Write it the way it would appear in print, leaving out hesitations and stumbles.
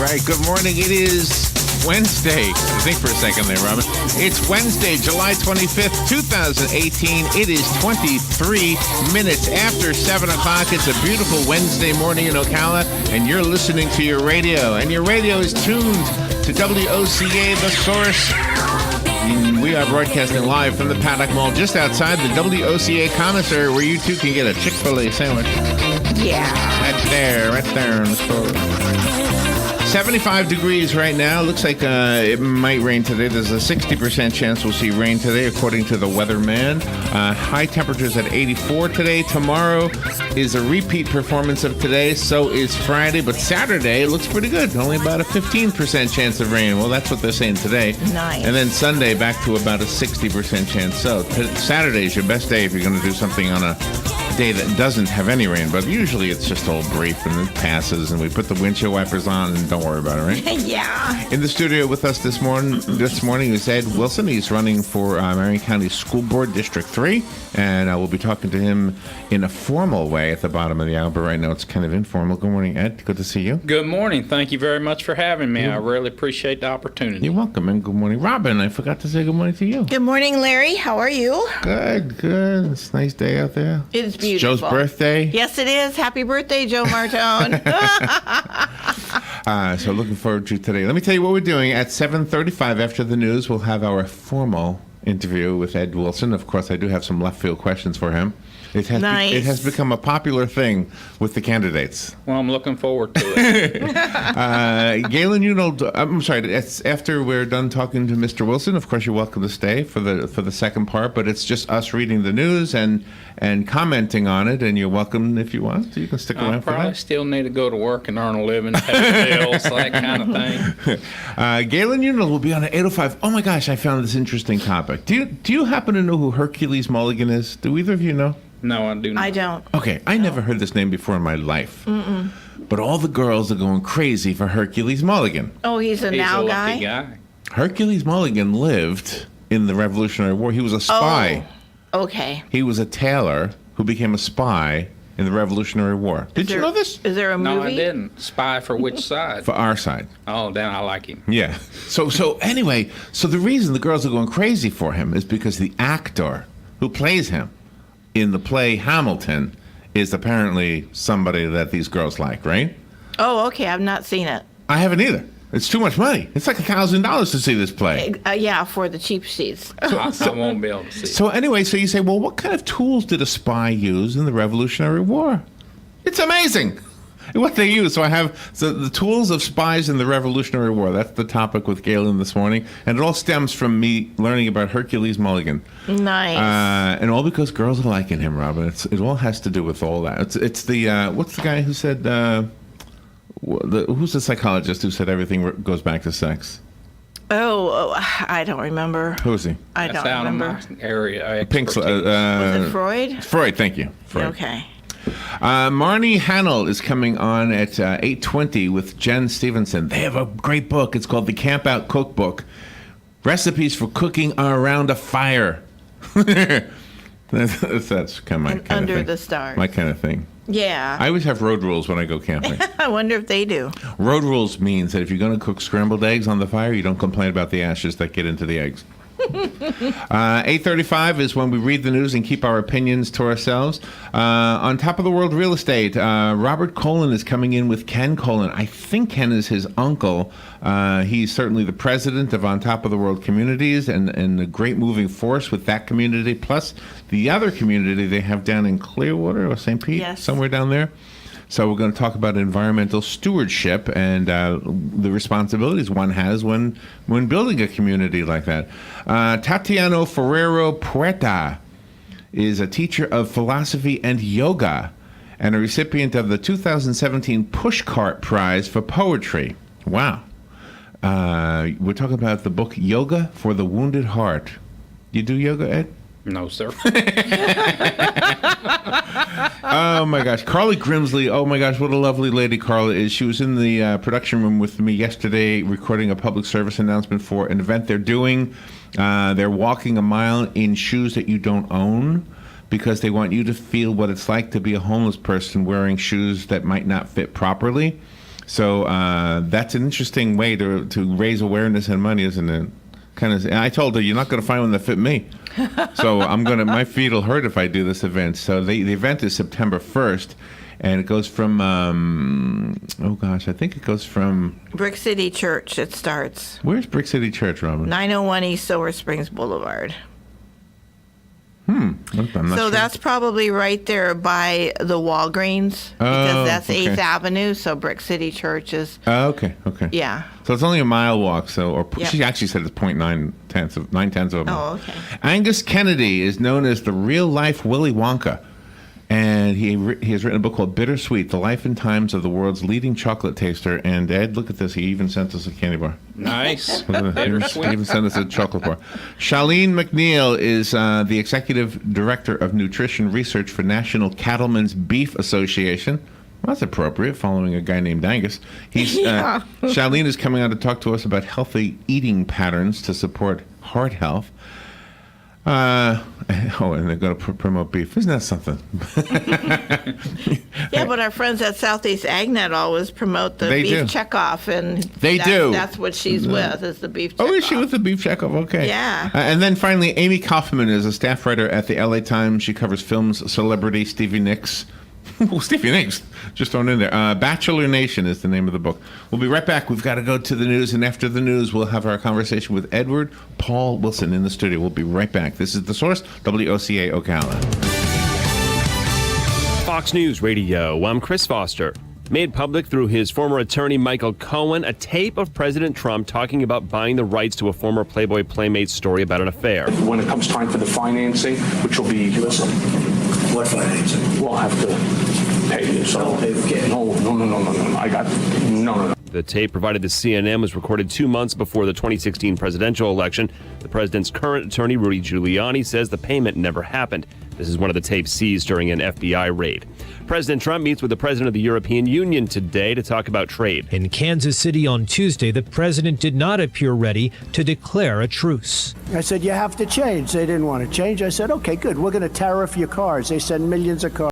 right, good morning. It is Wednesday. I think for a second there, Robin. It's Wednesday, July 25th, 2018. It is 23 minutes after 7 o'clock. It's a beautiful Wednesday morning in Ocala, and you're listening to your radio. And your radio is tuned to WOCA, The Source. We are broadcasting live from the Paddock Mall just outside the WOCA commissary where you too can get a Chick-fil-A sandwich. Yeah. Right there in the store. 75 degrees right now. Looks like it might rain today. There's a 60% chance we'll see rain today, according to the weatherman. High temperatures at 84 today. Tomorrow is a repeat performance of today. So is Friday. But Saturday looks pretty good. Only about a 15% chance of rain. Well, that's what they're saying today. Nice. And then Sunday back to about a 60% chance. So Saturday is your best day if you're going to do something on a day that doesn't have any rain, but usually it's just all brief and it passes, and we put the windshield wipers on and don't worry about it, right? Yeah. In the studio with us this morning is Ed Wilson. He's running for Marion County School Board District 3, and we'll be talking to him in a formal way at the bottom of the hour, but right now it's kind of informal. Good morning, Ed. Good to see you. Good morning. Thank you very much for having me. I really appreciate the opportunity. You're welcome, and good morning. Robin, I forgot to say good morning to you. Good morning, Larry. How are you? Good. It's a nice day out there. It's beautiful. It's Joe's birthday. Yes, it is. Happy birthday, Joe Martone. So looking forward to today. Let me tell you what we're doing. At 7:35 after the news, we'll have our formal interview with Ed Wilson. Of course, I do have some left field questions for him. It has become a popular thing with the candidates. Well, I'm looking forward to it. Galen, I'm sorry. It's after we're done talking to Mr. Wilson. Of course, you're welcome to stay for the second part. But it's just us reading the news and commenting on it. And you're welcome if you want. You can stick around for that. I probably still need to go to work and earn a living, pay bills, that kind of thing. Galen Unil will be on at 8:05. Oh my gosh, I found this interesting topic. Do you happen to know who Hercules Mulligan is? Do either of you know? No, I do not. I don't. Okay, I never heard this name before in my life. Mm-mm. But all the girls are going crazy for Hercules Mulligan. Oh, he's a lucky guy? guy. Hercules Mulligan lived in the Revolutionary War. He was a spy. Oh, okay. He was a tailor who became a spy in the Revolutionary War. Did you know this? Is there a movie? No, I didn't. Spy for which side? For our side. Oh, then I like him. Yeah. So anyway, the reason the girls are going crazy for him is because the actor who plays him in the play Hamilton is apparently somebody that these girls like, right? Oh, okay. I've not seen it. I haven't either. It's too much money. It's like $1,000 to see this play. Yeah, for the cheap seats. I won't be able to see it. So anyway, so you say, well, what kind of tools did a spy use in the Revolutionary War? It's amazing what they use. So I have the tools of spies in the Revolutionary War. That's the topic with Galen this morning. And it all stems from me learning about Hercules Mulligan. Nice. And all because girls are liking him, Robin. It all has to do with all that. It's the, what's the guy who said, who's the psychologist who said everything goes back to sex? Oh, I don't remember. Who is he? I don't That's remember. out of my area. Was it Freud? Freud, thank you. Freud. Okay. Marnie Hannell is coming on at 8:20 with Jen Stevenson. They have a great book. It's called The Camp Out Cookbook. Recipes for cooking around a fire. That's kind of my kind of thing. Under the stars. My kind of thing. Yeah. I always have road rules when I go camping. I wonder if they do. Road rules means that if you're going to cook scrambled eggs on the fire, you don't complain about the ashes that get into the eggs. 8:35 is when we read the news and keep our opinions to ourselves. On Top of the World Real Estate, Robert Colin is coming in with Ken Colin. I think Ken is his uncle. He's certainly the president of On Top of the World Communities and a great moving force with that community, plus the other community they have down in Clearwater or St. Pete, yes. Somewhere down there. So we're going to talk about environmental stewardship and the responsibilities one has when building a community like that. Tatiano Ferrero Puerta is a teacher of philosophy and yoga and a recipient of the 2017 Pushcart Prize for Poetry. Wow. We're talking about the book Yoga for the Wounded Heart. You do yoga, Ed? No, sir. Oh, my gosh. Carly Grimsley. Oh, my gosh. What a lovely lady Carly is. She was in the production room with me yesterday recording a public service announcement for an event they're doing. They're walking a mile in shoes that you don't own because they want you to feel what it's like to be a homeless person wearing shoes that might not fit properly. So that's an interesting way to raise awareness and money, isn't it? And I told her, you're not going to find one that fit me. So my feet will hurt if I do this event. So the event is September 1st, and it goes from, I think it goes from... Brick City Church, it starts. Where's Brick City Church, Robin? 901 East Silver Springs Boulevard. I'm not sure. That's probably right there by the Walgreens, because that's okay. 8th Avenue, so Brick City Church is... Oh, okay. Yeah. So it's only a mile walk. Yep. She actually said it's 0.9 of a mile. Oh, okay. Angus Kennedy is known as the real-life Willy Wonka. And he has written a book called Bittersweet, The Life and Times of the World's Leading Chocolate Taster. And Ed, look at this. He even sent us a candy bar. Nice. He even sent us a chocolate bar. Charlene McNeil is the Executive Director of Nutrition Research for National Cattlemen's Beef Association. Well, that's appropriate, following a guy named Angus. Charlene is coming on to talk to us about healthy eating patterns to support heart health. And they're going to promote beef. Isn't that something? Yeah, but our friends at Southeast AgNet always promote the They beef do. checkoff, and They do. That's what she's with, is the beef checkoff. Oh, is she with the beef checkup? Okay. Yeah. And then finally, Amy Kaufman is a staff writer at the LA Times. She covers films, celebrity, Stevie Nicks. Oh, Stevie Nicks, just thrown in there. Bachelor Nation is the name of the book. We'll be right back. We've got to go to the news, and after the news, we'll have our conversation with Edward Paul Wilson in the studio. We'll be right back. This is The Source, WOCA Ocala. Fox News Radio, I'm Chris Foster. Made public through his former attorney Michael Cohen, a tape of President Trump talking about buying the rights to a former Playboy Playmate story about an affair. When it comes time for the financing, which will be... Listen, what financing? We'll have to pay you. So Don't pay for it. No. I got... No. The tape provided to CNN was recorded 2 months before the 2016 presidential election. The president's current attorney, Rudy Giuliani, says the payment never happened. This is one of the tapes seized during an FBI raid. President Trump meets with the president of the European Union today to talk about trade. In Kansas City on Tuesday, the president did not appear ready to declare a truce. I said, you have to change. They didn't want to change. I said, okay, good. We're going to tariff your cars. They send millions of cars.